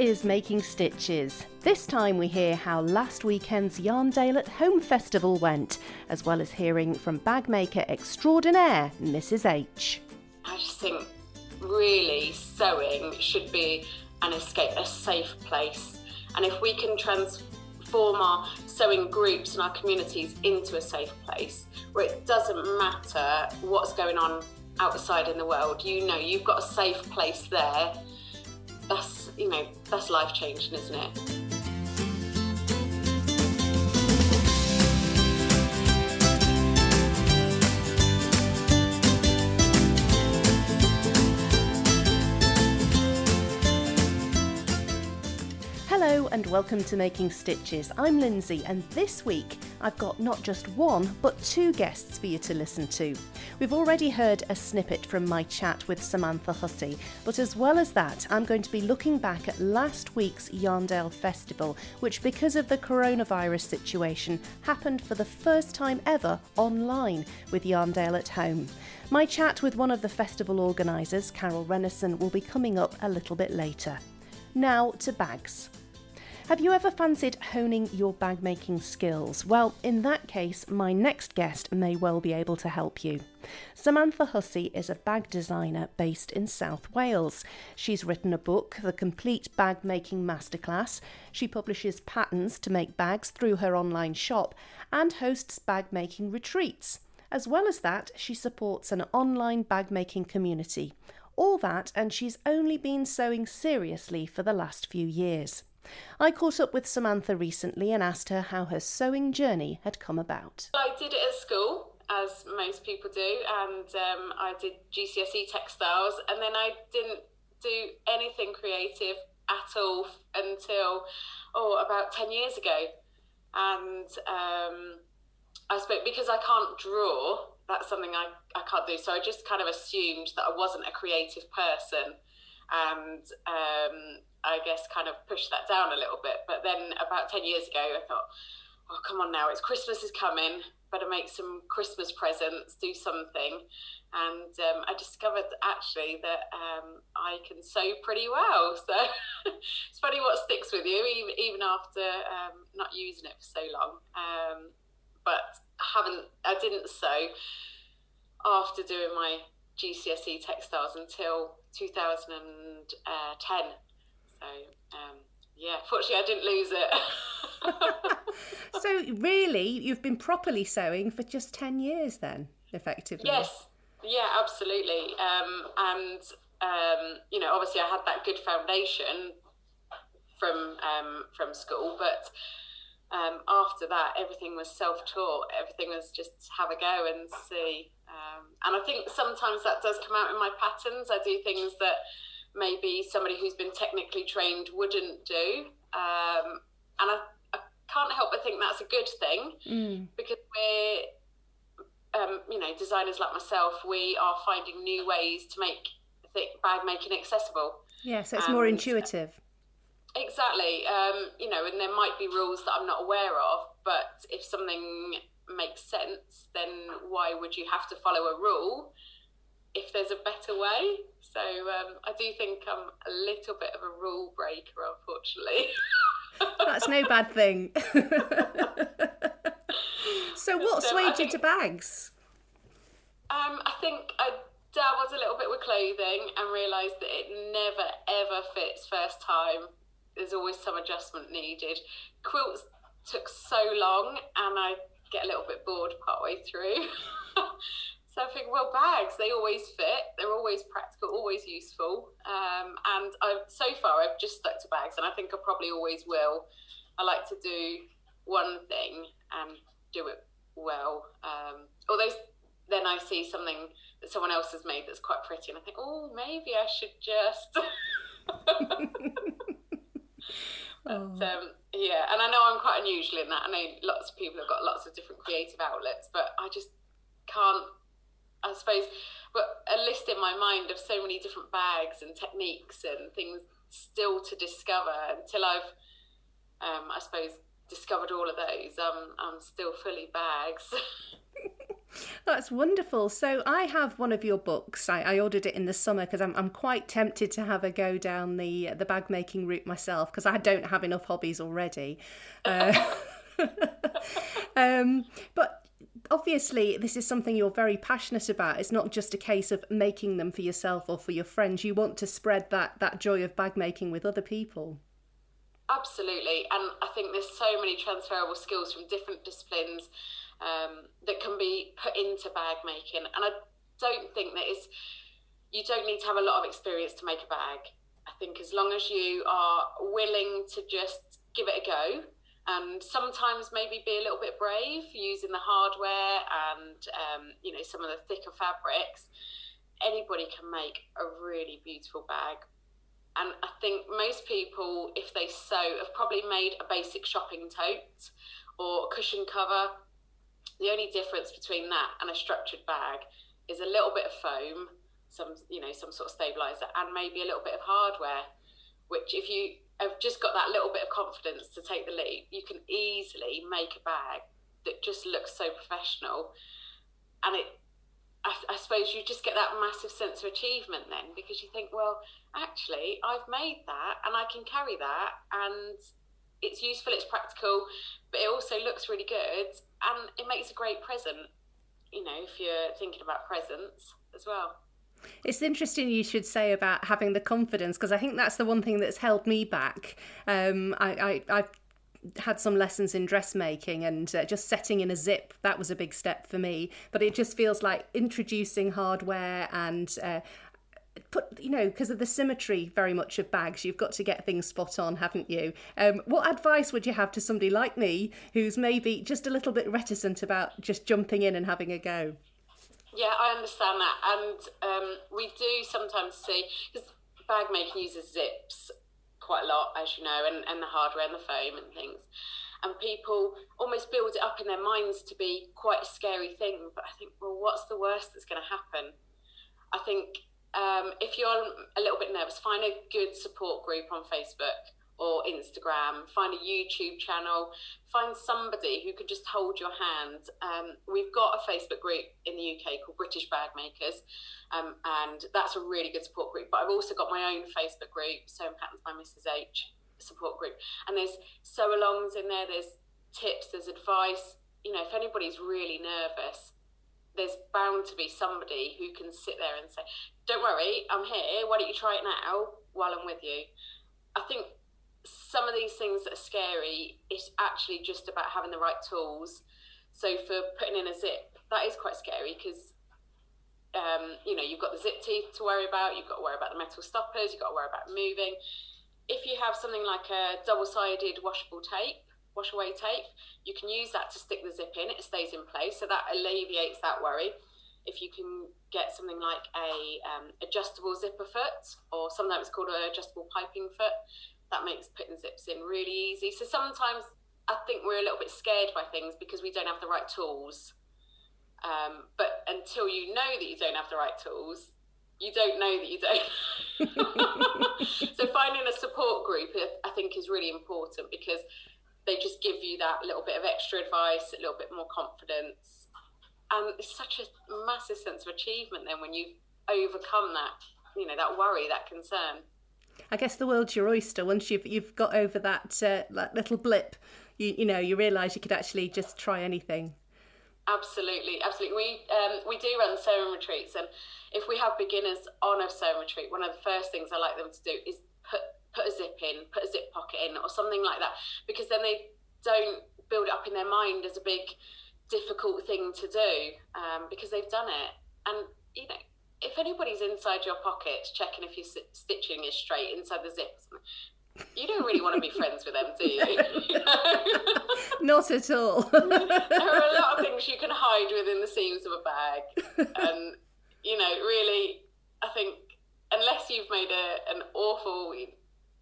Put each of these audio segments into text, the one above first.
is Making Stitches. This time we hear how last weekend's Yarndale at Home Festival went, as well as hearing from bag maker extraordinaire Mrs H. I just think really sewing should be an escape, a safe place. And if we can transform our sewing groups and our communities into a safe place where it doesn't matter what's going on outside in the world, you've got a safe place there, that's life-changing, isn't it? Hello and welcome to Making Stitches. I'm Lindsay, and this week I've got not just one but two guests for you to listen to. We've already heard a snippet from my chat with Samantha Hussey, but as well as that I'm going to be looking back at last week's Yarndale Festival, which because of the coronavirus situation happened for the first time ever online with Yarndale at Home. My chat with one of the festival organisers, Carole Rennison, will be coming up a little bit later. Now to bags. Have you ever fancied honing your bag making skills? Well, in that case, my next guest may well be able to help you. Samantha Hussey is a bag designer based in South Wales. She's written a book, The Complete Bag Making Masterclass. She publishes patterns to make bags through her online shop and hosts bag making retreats. As well as that, she supports an online bag making community. All that, and she's only been sewing seriously for the last few years. I caught up with Samantha recently and asked her how her sewing journey had come about. I did it at school, as most people do, and I did GCSE textiles, and then I didn't do anything creative at all until about 10 years ago. And I suppose because I can't draw, that's something I can't do, so I just kind of assumed that I wasn't a creative person, and I guess kind of pushed that down a little bit. But then about 10 years ago, I thought, oh, come on now, it's Christmas is coming, better make some Christmas presents, do something. And I discovered actually that I can sew pretty well. So it's funny what sticks with you, even after not using it for so long. But I didn't sew after doing my GCSE textiles until 2010. So, fortunately I didn't lose it. So really, you've been properly sewing for just 10 years then, effectively? Yes, yeah, absolutely. Obviously I had that good foundation from school, but after that, everything was self-taught. Everything was just have a go and see. And I think sometimes that does come out in my patterns. I do things that maybe somebody who's been technically trained wouldn't do. And I can't help but think that's a good thing, because we're, designers like myself, we are finding new ways to make bag making accessible. Yeah, so it's more intuitive. Exactly. And there might be rules that I'm not aware of, but if something makes sense, then why would you have to follow a rule if there's a better way? So I do think I'm a little bit of a rule breaker, unfortunately. That's no bad thing. So what swayed you to bags? I think I dabbled a little bit with clothing and realised that it never, ever fits first time. There's always some adjustment needed. Quilts took so long and I get a little bit bored partway through. So I think, well, bags, they always fit. They're always practical, always useful. And so far I've just stuck to bags, and I think I probably always will. I like to do one thing and do it well. Although then I see something that someone else has made that's quite pretty, and I think, oh, maybe I should just... And I know I'm quite unusual in that. I know lots of people have got lots of different creative outlets, but I just can't, I suppose, but a list in my mind of so many different bags and techniques and things still to discover until I've, I suppose, discovered all of those. I'm still fully bags. That's wonderful. So I have one of your books. I ordered it in the summer because I'm quite tempted to have a go down the bag making route myself, because I don't have enough hobbies already. But obviously this is something you're very passionate about. It's not just a case of making them for yourself or for your friends. You want to spread that joy of bag making with other people. Absolutely, and I think there's so many transferable skills from different disciplines that can be put into bag making, and I don't think that you don't need to have a lot of experience to make a bag. I think as long as you are willing to just give it a go, and sometimes maybe be a little bit brave using the hardware and some of the thicker fabrics, anybody can make a really beautiful bag. And I think most people, if they sew, have probably made a basic shopping tote or a cushion cover. The only difference between that and a structured bag is a little bit of foam, some sort of stabilizer, and maybe a little bit of hardware, which if you have just got that little bit of confidence to take the leap, you can easily make a bag that just looks so professional. And I suppose you just get that massive sense of achievement then, because you think, well, actually, I've made that and I can carry that, and it's useful, it's practical, but it also looks really good, and it makes a great present, if you're thinking about presents as well. It's interesting you should say about having the confidence, because I think that's the one thing that's held me back. I've had some lessons in dressmaking, and just setting in a zip, that was a big step for me. But it just feels like introducing hardware and because of the symmetry very much of bags, you've got to get things spot on, haven't you? What advice would you have to somebody like me who's maybe just a little bit reticent about just jumping in and having a go? Yeah, I understand that, and we do sometimes see, because bag making uses zips quite a lot, as you know, and the hardware and the foam and things, and people almost build it up in their minds to be quite a scary thing. But I think, well, what's the worst that's going to happen? I think if you're a little bit nervous, find a good support group on Facebook or Instagram, find a YouTube channel, find somebody who can just hold your hand. We've got a Facebook group in the UK called British Bag Makers, and that's a really good support group. But I've also got my own Facebook group, Sewing Patterns by Mrs H support group, and there's sew-alongs in there, there's tips, there's advice. If anybody's really nervous, there's bound to be somebody who can sit there and say, don't worry, I'm here, why don't you try it now while I'm with you? I think some of these things that are scary, it's actually just about having the right tools. So for putting in a zip, that is quite scary, because you've got the zip teeth to worry about, you've got to worry about the metal stoppers, you've got to worry about moving. If you have something like a double-sided wash-away tape, you can use that to stick the zip in, it stays in place, so that alleviates that worry. If you can get something like a adjustable zipper foot, or sometimes it's called an adjustable piping foot, that makes putting zips in really easy. So sometimes I think we're a little bit scared by things because we don't have the right tools. But until you know that you don't have the right tools, you don't know that you don't. So finding a support group, I think, is really important, because they just give you that little bit of extra advice, a little bit more confidence. And it's such a massive sense of achievement then when you've overcome that, that worry, that concern. I guess the world's your oyster. Once you've got over that little blip, you realise you could actually just try anything. Absolutely. We do run sewing retreats, and if we have beginners on a sewing retreat, one of the first things I like them to do is put a zip in, put a zip pocket in, or something like that, because then they don't build it up in their mind as a big difficult thing to do, because they've done it. And if anybody's inside your pocket checking if your stitching is straight inside the zips, you don't really want to be friends with them, do you? Not at all. There are a lot of things you can hide within the seams of a bag, and really, I think unless you've made an awful,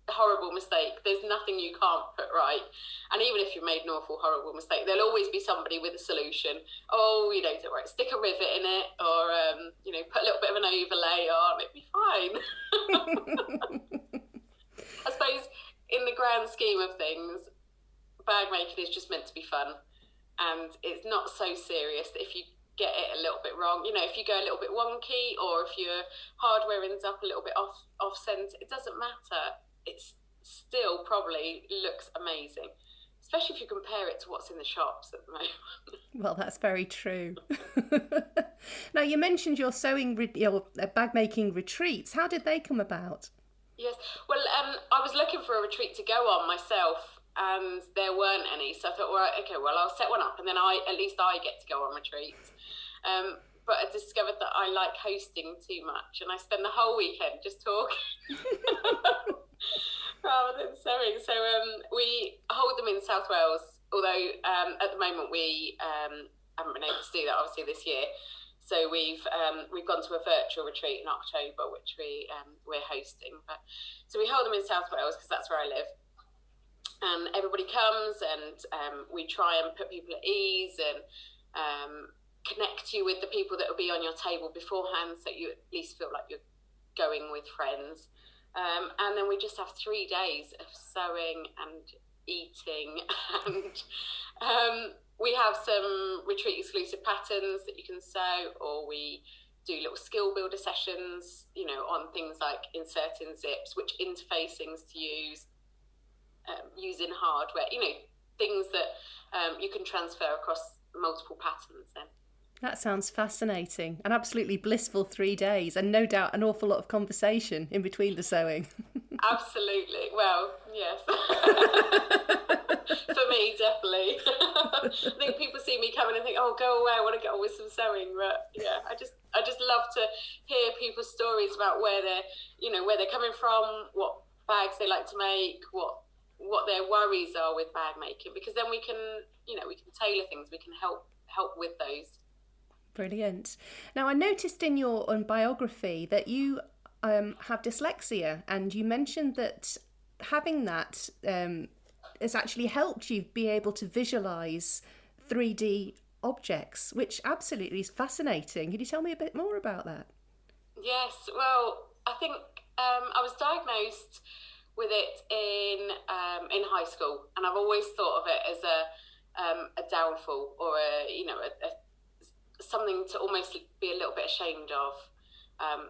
horrible mistake, there's nothing you can't put right. And even if you've made an awful, horrible mistake, there'll always be somebody with a solution. Oh, don't worry, stick a rivet in it, or put a little bit of an overlay on, it'll be fine. I suppose in the grand scheme of things, bag making is just meant to be fun, and it's not so serious that if you get it a little bit wrong. You know, if you go a little bit wonky, or if your hardware ends up a little bit off center, it doesn't matter. It's still probably looks amazing, especially if you compare it to what's in the shops at the moment. Well, that's very true. Now, you mentioned your bag making retreats. How did they come about? Yes, well, I was looking for a retreat to go on myself, and there weren't any. So I thought, well, okay, well, I'll set one up, and then at least I get to go on retreats. But I discovered that I like hosting too much, and I spend the whole weekend just talking rather than sewing. So we hold them in South Wales, although at the moment we haven't been able to do that, obviously, this year. So we've gone to a virtual retreat in October, which we're hosting. So we hold them in South Wales because that's where I live. And everybody comes, and we try and put people at ease and connect you with the people that will be on your table beforehand, so you at least feel like you're going with friends. And then we just have 3 days of sewing and eating, and we have some retreat exclusive patterns that you can sew, or we do little skill builder sessions, you know, on things like inserting zips, which interfacings to use, using hardware, you know, things that you can transfer across multiple patterns then. That sounds fascinating. An absolutely blissful 3 days, and no doubt an awful lot of conversation in between the sewing. Absolutely. Well, yes. For me, definitely. I think people see me coming and think, oh, go away, I want to get on with some sewing. But yeah, I just love to hear people's stories about where they're coming from, what bags they like to make, what their worries are with bag making, because then we can tailor things, we can help with those. Brilliant. Now, I noticed in your own biography that you have dyslexia, and you mentioned that having that has actually helped you be able to visualise 3D objects, which absolutely is fascinating. Can you tell me a bit more about that? Yes, well, I think I was diagnosed with it in high school, and I've always thought of it as a downfall, or something to almost be a little bit ashamed of,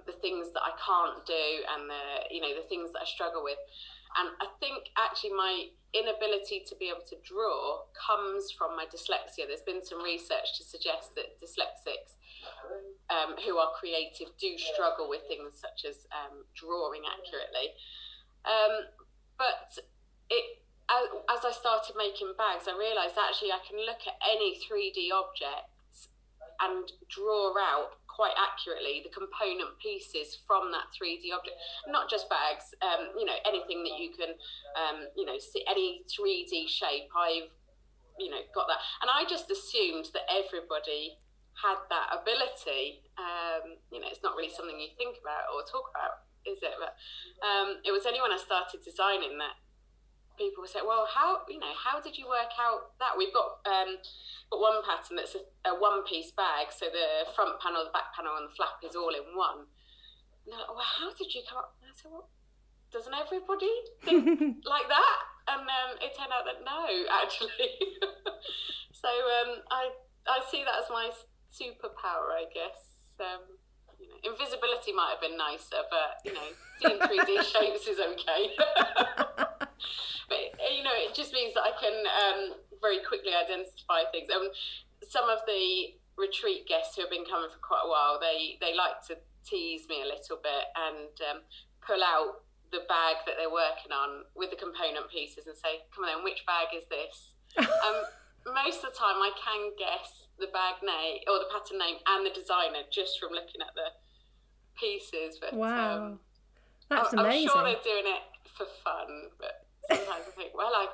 the things that I can't do, and the things that I struggle with. And I think actually my inability to be able to draw comes from my dyslexia. There's been some research to suggest that dyslexics who are creative do struggle with things such as drawing accurately. But as I started making bags, I realised actually I can look at any 3D object and draw out quite accurately the component pieces from that 3D object. Not just bags, anything that you can, see, any 3D shape, I've, got that. And I just assumed that everybody had that ability. It's not really something you think about or talk about, is it? But it was only when I started designing that people would say, well, how did you work out that? We've got one pattern that's a one-piece bag, so the front panel, the back panel, and the flap is all in one. And they're like, well, how did you come up? And I said, well, doesn't everybody think like that? And it turned out that no, actually. So I see that as my superpower, I guess. Invisibility might have been nicer, but seeing 3D shapes is okay. But it just means that I can very quickly identify things. Some of the retreat guests who have been coming for quite a while, they like to tease me a little bit and pull out the bag that they're working on with the component pieces and say, come on then, which bag is this? Most of the time I can guess the bag name or the pattern name and the designer just from looking at the pieces. But wow, that's amazing. I'm sure they're doing it for fun, but sometimes I think, well, I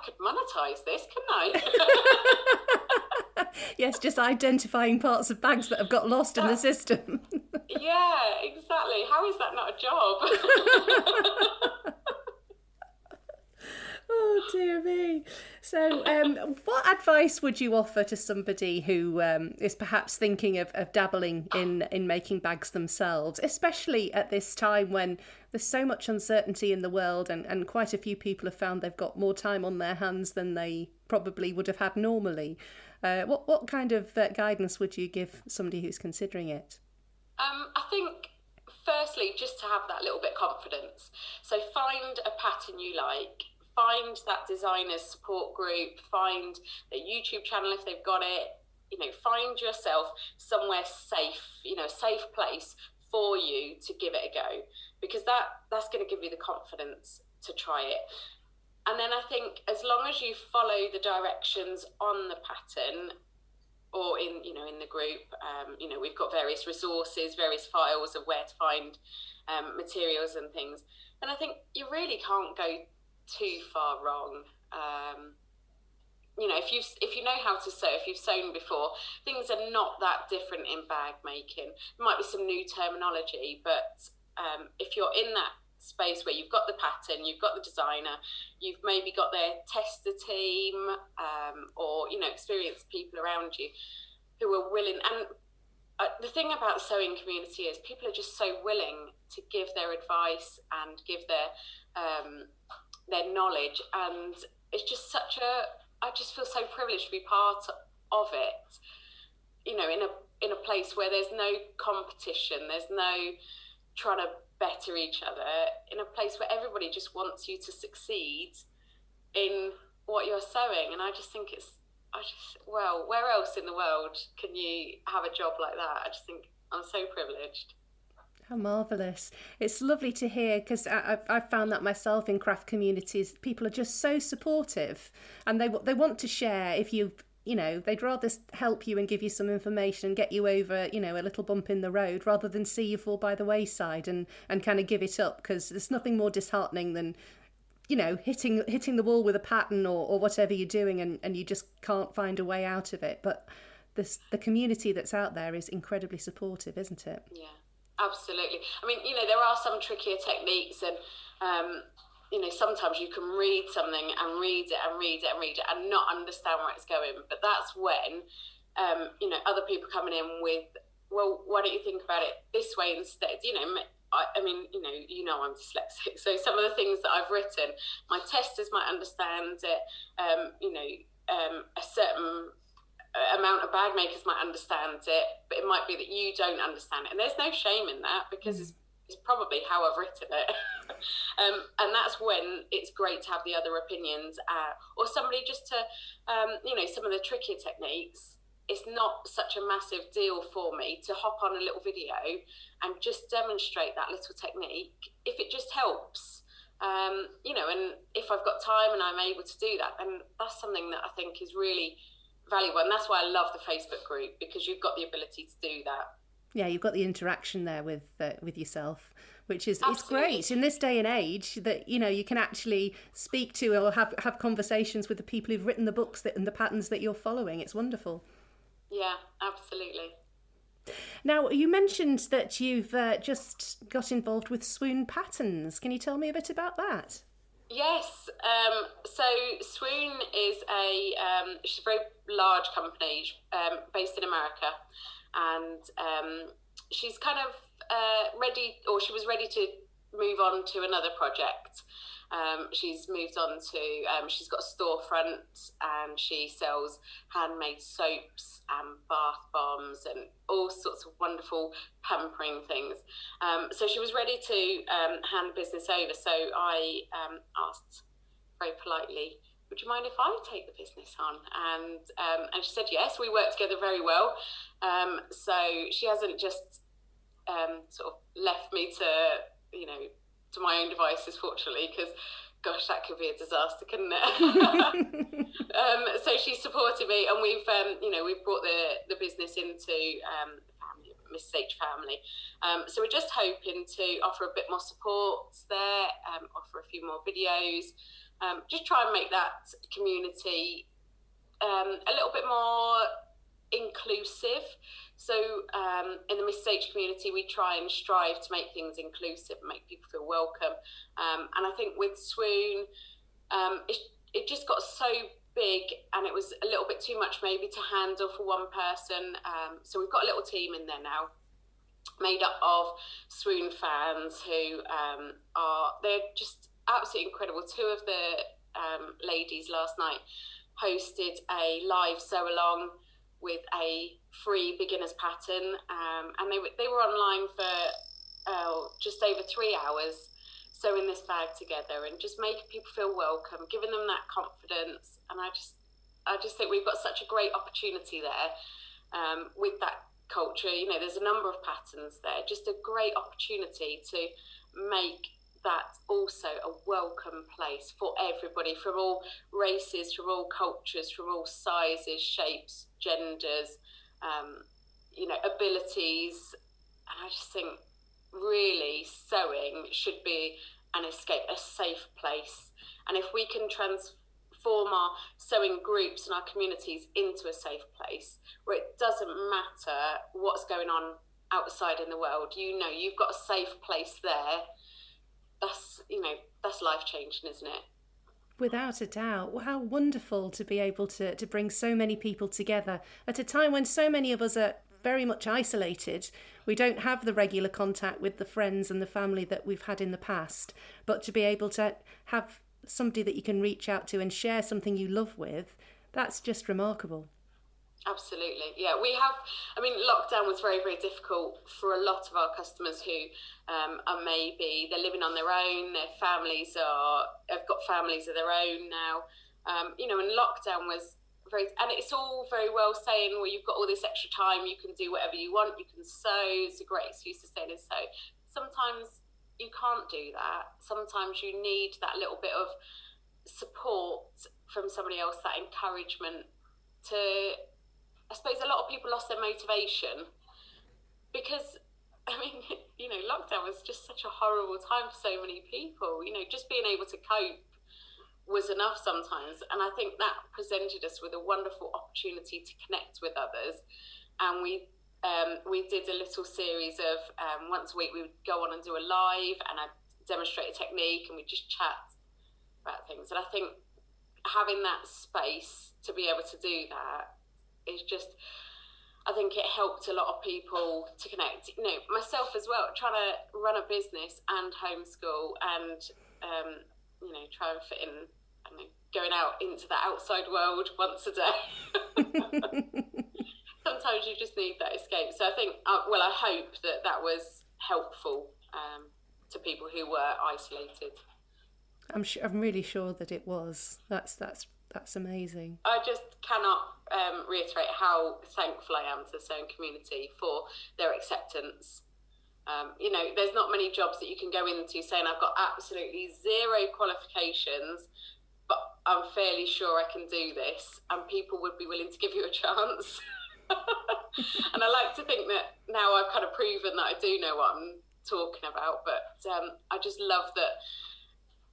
could monetize this, couldn't I? Yes, just identifying parts of bags that have got lost in the system. Yeah, exactly. How is that not a job? Oh, dear me. So what advice would you offer to somebody who is perhaps thinking of dabbling in making bags themselves, especially at this time when there's so much uncertainty in the world and quite a few people have found they've got more time on their hands than they probably would have had normally. What kind of guidance would you give somebody who's considering it? I think firstly, just to have that little bit of confidence. So find a pattern you like, find that designer's support group, find their YouTube channel if they've got it, find yourself somewhere safe, a safe place for you to give it a go, because that's going to give you the confidence to try it. And then I think as long as you follow the directions on the pattern or in the group, we've got various resources, various files of where to find materials and things. And I think you really can't go too far wrong. If you know how to sew, if you've sewn before, things are not that different in bag making. There might be some new terminology, but if you're in that space where you've got the pattern, you've got the designer, you've maybe got their tester team, or experienced people around you who are willing. And the thing about the sewing community is people are just so willing to give their advice and give their knowledge, and it's just I just feel so privileged to be part of it, in a place where there's no competition, there's no trying to better each other, in a place where everybody just wants you to succeed in what you're sewing. And I just think where else in the world can you have a job like that? I just think I'm so privileged. How marvellous. It's lovely to hear, because I've found that myself in craft communities. People are just so supportive, and they want to share. If they'd rather help you and give you some information and get you over, a little bump in the road, rather than see you fall by the wayside and kind of give it up, because there's nothing more disheartening than, hitting the wall with a pattern or whatever you're doing, and you just can't find a way out of it. But the community that's out there is incredibly supportive, isn't it? Yeah. Absolutely. I mean, there are some trickier techniques, and sometimes you can read something and read it and not understand where it's going. But that's when other people coming in with, well, why don't you think about it this way instead? I'm dyslexic, so some of the things that I've written, my testers might understand it. A certain amount of bag makers might understand it, but it might be that you don't understand it, and there's no shame in that, because it's probably how I've written it. And that's when it's great to have the other opinions, or somebody just to some of the trickier techniques. It's not such a massive deal for me to hop on a little video and just demonstrate that little technique if it just helps. And if I've got time and I'm able to do that, then that's something that I think is really valuable. And that's why I love the Facebook group, because you've got the ability to do that. Yeah, you've got the interaction there with yourself, which is it's great in this day and age that you can actually speak to or have conversations with the people who've written the books and the patterns that you're following. It's wonderful. Yeah, absolutely. Now, you mentioned that you've just got involved with Swoon Patterns. Can you tell me a bit about that? Yes. So Swoon is she's a very large company based in America, and she's kind of she was ready to move on to another project. She's moved on to, she's got a storefront, and she sells handmade soaps and bath bombs and all sorts of wonderful pampering things. So she was ready to hand business over. So I asked very politely, would you mind if I take the business on? And she said yes. We work together very well. So she hasn't just sort of left me to my own devices, fortunately, because gosh, that could be a disaster, couldn't it? So she supported me, and we've brought the business into Mrs. H family. So we're just hoping to offer a bit more support there, offer a few more videos, just try and make that community a little bit more inclusive. So in the Mrs. H community, we try and strive to make things inclusive and make people feel welcome. And I think with Swoon, it just got so big, and it was a little bit too much maybe to handle for one person. So we've got a little team in there now, made up of Swoon fans who they're just absolutely incredible. Two of the ladies last night hosted a live sew-along with a free beginner's pattern, and they were online for just over 3 hours, sewing this bag together and just making people feel welcome, giving them that confidence. And I just think we've got such a great opportunity there with that culture. You know, there's a number of patterns there, just a great opportunity to make that also a welcome place for everybody, from all races, from all cultures, from all sizes, shapes, genders, abilities. And I just think really sewing should be an escape, a safe place. And if we can transform our sewing groups and our communities into a safe place where it doesn't matter what's going on outside in the world, you've got a safe place there, that's life-changing, isn't it? Without a doubt. How wonderful to be able to bring so many people together at a time when so many of us are very much isolated. We don't have the regular contact with the friends and the family that we've had in the past, but to be able to have somebody that you can reach out to and share something you love with, that's just remarkable. Absolutely. Yeah, lockdown was very, very difficult for a lot of our customers who are they're living on their own, their families have got families of their own now. And lockdown was and it's all very well saying, well, you've got all this extra time, you can do whatever you want, you can sew, it's a great excuse to stay in and sew. Sometimes you can't do that. Sometimes you need that little bit of support from somebody else, that encouragement I suppose a lot of people lost their motivation because, lockdown was just such a horrible time for so many people. Just being able to cope was enough sometimes. And I think that presented us with a wonderful opportunity to connect with others. And we did a little series of, once a week we would go on and do a live, and I'd demonstrate a technique and we'd just chat about things. And I think having that space to be able to do that is just, I think it helped a lot of people to connect. Myself as well, trying to run a business and homeschool and, try and fit in, going out into the outside world once a day. Sometimes you just need that escape. So I think, I hope that was helpful to people who were isolated. I'm really sure that it was. That's amazing. I just cannot reiterate how thankful I am to the sewing community for their acceptance. There's not many jobs that you can go into saying I've got absolutely zero qualifications, but I'm fairly sure I can do this, and people would be willing to give you a chance. And I like to think that now I've kind of proven that I do know what I'm talking about, but I just love that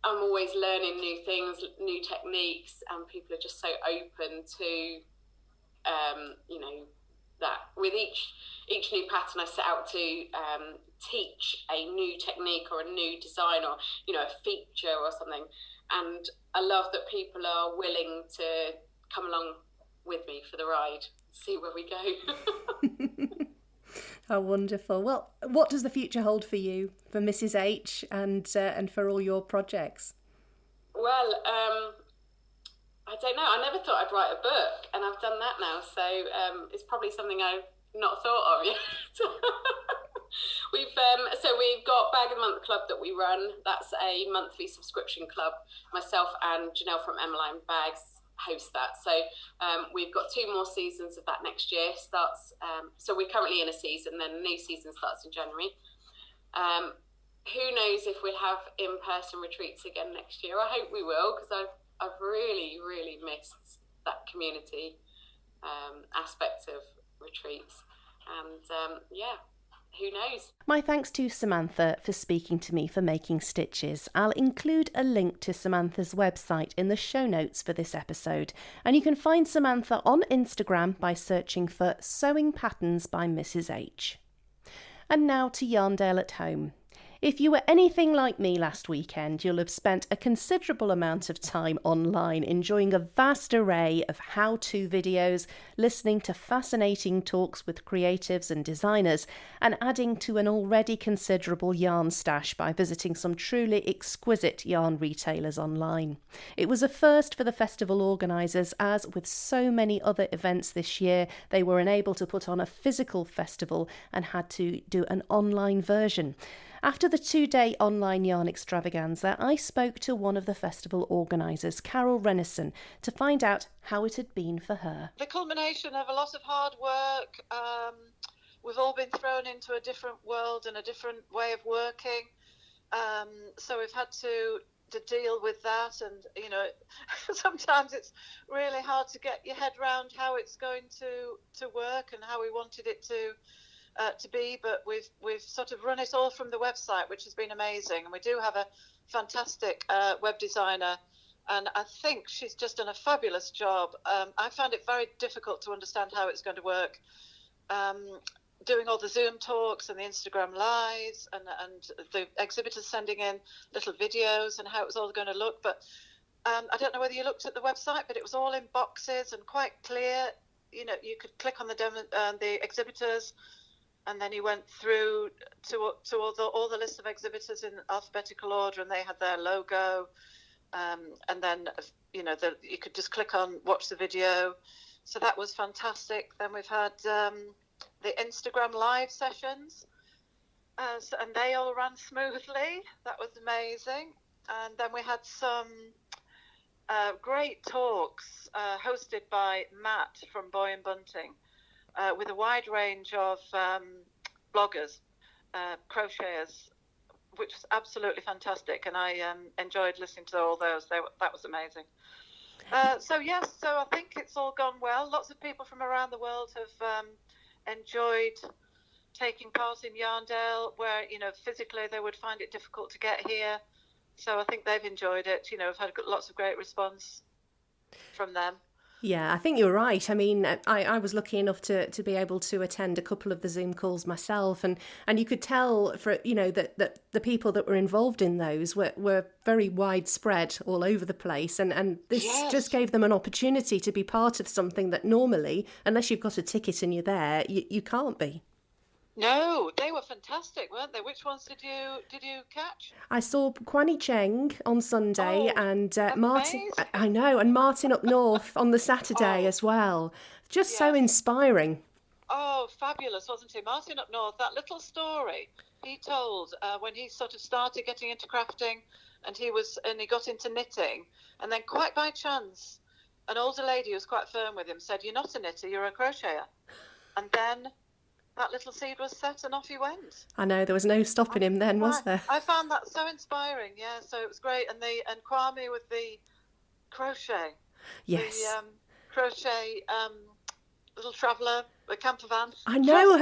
I'm always learning new things, new techniques, and people are just so open to, that with each new pattern I set out to teach a new technique or a new design or, a feature or something. And I love that people are willing to come along with me for the ride, see where we go. How wonderful. Well, what does the future hold for you, for Mrs. H, and for all your projects? Well, I don't know. I never thought I'd write a book, and I've done that now. So it's probably something I've not thought of yet. We've got Bag of the Month Club that we run. That's a monthly subscription club. Myself and Janelle from Emmeline Bags host that. So we've got 2 more seasons of that next year. So we're currently in a season, then the new season starts in January. Who knows if we'll have in-person retreats again next year. I hope we will, because I've really, really missed that community aspect of retreats. And who knows? My thanks to Samantha for speaking to me for Making Stitches. I'll include a link to Samantha's website in the show notes for this episode, and you can find Samantha on Instagram by searching for Sewing Patterns by Mrs. H. And now to Yarndale at Home. If you were anything like me last weekend, you'll have spent a considerable amount of time online enjoying a vast array of how-to videos, listening to fascinating talks with creatives and designers, and adding to an already considerable yarn stash by visiting some truly exquisite yarn retailers online. It was a first for the festival organisers, as with so many other events this year, they were unable to put on a physical festival and had to do an online version. After the 2-day online yarn extravaganza, I spoke to one of the festival organisers, Carole Rennison, to find out how it had been for her. The culmination of a lot of hard work. We've all been thrown into a different world and a different way of working. So we've had to deal with that, and sometimes it's really hard to get your head around how it's going to work and how we wanted it to be, but we've sort of run it all from the website, which has been amazing. And we do have a fantastic web designer, and I think she's just done a fabulous job. I found it very difficult to understand how it's going to work, doing all the Zoom talks and the Instagram lives, and the exhibitors sending in little videos and how it was all going to look. But I don't know whether you looked at the website, but it was all in boxes and quite clear. You could click on the exhibitors, and then you went through to all the list of exhibitors in alphabetical order, and they had their logo. And then, you could just click on watch the video. So that was fantastic. Then we've had the Instagram live sessions, and they all ran smoothly. That was amazing. And then we had some great talks hosted by Matt from Boy and Bunting, with a wide range of bloggers, crocheters, which was absolutely fantastic, and I enjoyed listening to all those. That was amazing. So I think it's all gone well. Lots of people from around the world have enjoyed taking part in Yarndale, where physically they would find it difficult to get here. So I think they've enjoyed it. I've had lots of great response from them. Yeah, I think you're right. I mean, I was lucky enough to be able to attend a couple of the Zoom calls myself, and you could tell that the people that were involved in those were very widespread all over the place, and this just gave them an opportunity to be part of something that normally, unless you've got a ticket and you're there, you can't be. No, they were fantastic, weren't they? Which ones did you catch? I saw Kwanee Cheng on Sunday, and Martin. I know, and Martin up north on the Saturday as well. Just so inspiring. Oh, fabulous, wasn't he? Martin up north. That little story he told when he sort of started getting into crafting, and he got into knitting, and then quite by chance, an older lady who was quite firm with him said, "You're not a knitter, you're a crocheter," and then that little seed was set and off he went. I know, there was no stopping him then, was there? I found that so inspiring, so it was great. And Kwame with the crochet. Yes. The crochet little traveller, the camper van. I know.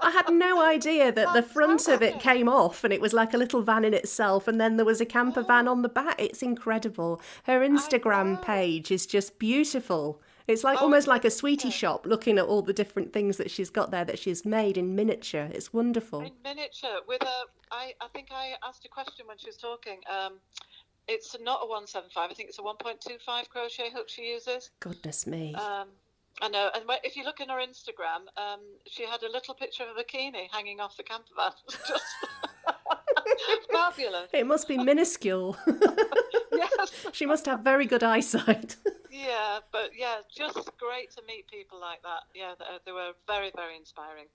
I had no idea that the front of it came off and it was like a little van in itself, and then there was a camper van on the back. It's incredible. Her Instagram page is just beautiful. It's like almost like a sweetie shop, looking at all the different things that she's got there that she's made in miniature. It's wonderful. In miniature, I think I asked a question when she was talking. It's not a 175. I think it's a 1.25 crochet hook she uses. Goodness me. I know. And if you look in her Instagram, she had a little picture of a bikini hanging off the camper van. Just fabulous. It must be minuscule. Yes. She must have very good eyesight. Yeah, but just great to meet people like that. Yeah, they were very, very inspiring.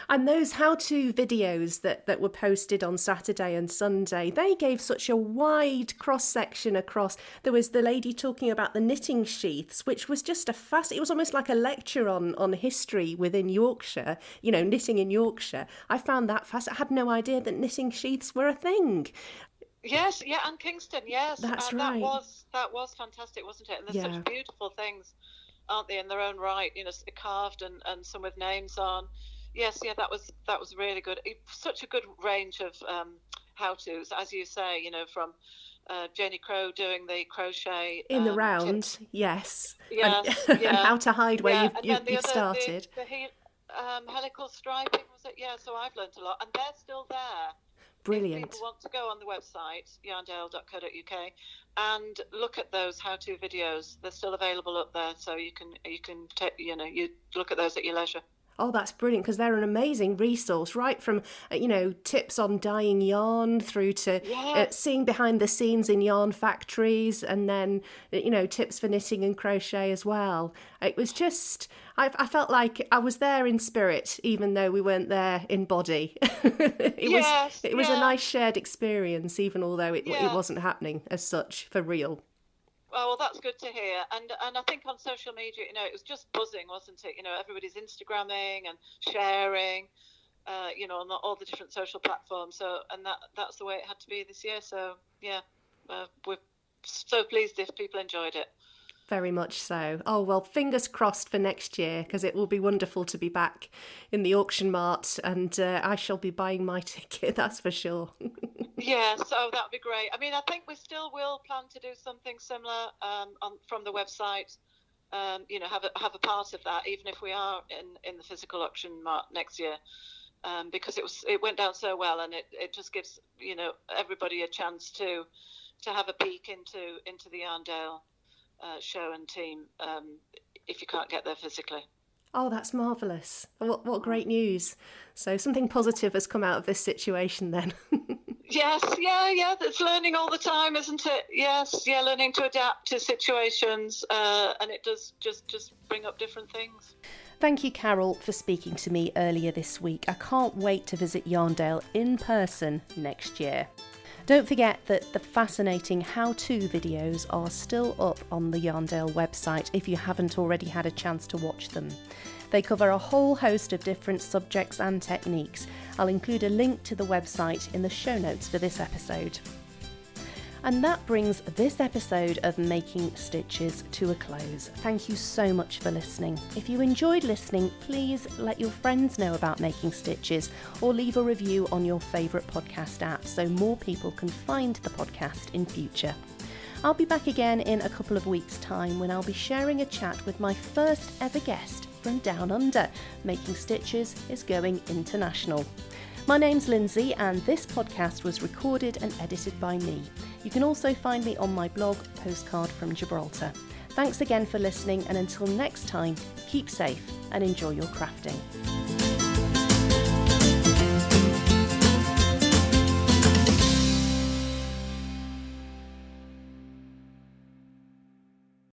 And those how-to videos that were posted on Saturday and Sunday, they gave such a wide cross-section across. There was the lady talking about the knitting sheaths, which was just it was almost like a lecture on history within Yorkshire, knitting in Yorkshire. I found that fascinating. I had no idea that knitting sheaths were a thing. Yes, and Kingston, yes. That's right. That was fantastic, wasn't it? And there's such beautiful things, aren't they, in their own right, carved and some with names on. Yes, that was really good. Such a good range of how-tos, as you say, from Janie Crow doing the crochet in the round, yes. Yes, and how to hide where you've started. helical striping, was it? Yeah, so I've learnt a lot, and they're still there. Brilliant. If people want to go on the website, yarndale.co.uk, and look at those how-to videos, they're still available up there, so you can you look at those at your leisure. Oh, that's brilliant, because they're an amazing resource, right from, tips on dyeing yarn through to seeing behind the scenes in yarn factories, and then, tips for knitting and crochet as well. It was just, I felt like I was there in spirit, even though we weren't there in body. It was a nice shared experience, even although it wasn't happening as such for real. Oh, well, that's good to hear. And I think on social media, it was just buzzing, wasn't it? Everybody's Instagramming and sharing, on all the different social platforms. So, and that's the way it had to be this year. So, we're so pleased if people enjoyed it. Very much so. Oh, well, fingers crossed for next year, because it will be wonderful to be back in the auction mart, and I shall be buying my ticket, that's for sure. Yeah, so that'd be great. I mean, I think we still will plan to do something similar from the website. Have a part of that, even if we are in the physical auction mart next year, because it went down so well, and it just gives everybody a chance to have a peek into the Yarndale show and team if you can't get there physically. Oh, that's marvellous. What great news. So something positive has come out of this situation then. Yes, yeah. It's learning all the time, isn't it? Yes, learning to adapt to situations, and it does just bring up different things. Thank you, Carole, for speaking to me earlier this week. I can't wait to visit Yarndale in person next year. Don't forget that the fascinating how-to videos are still up on the Yarndale website if you haven't already had a chance to watch them. They cover a whole host of different subjects and techniques. I'll include a link to the website in the show notes for this episode. And that brings this episode of Making Stitches to a close. Thank you so much for listening. If you enjoyed listening, please let your friends know about Making Stitches, or leave a review on your favourite podcast app so more people can find the podcast in future. I'll be back again in a couple of weeks' time, when I'll be sharing a chat with my first ever guest from Down Under. Making Stitches is going international. My name's Lindsay, and this podcast was recorded and edited by me. You can also find me on my blog, Postcard from Gibraltar. Thanks again for listening, and until next time, keep safe and enjoy your crafting.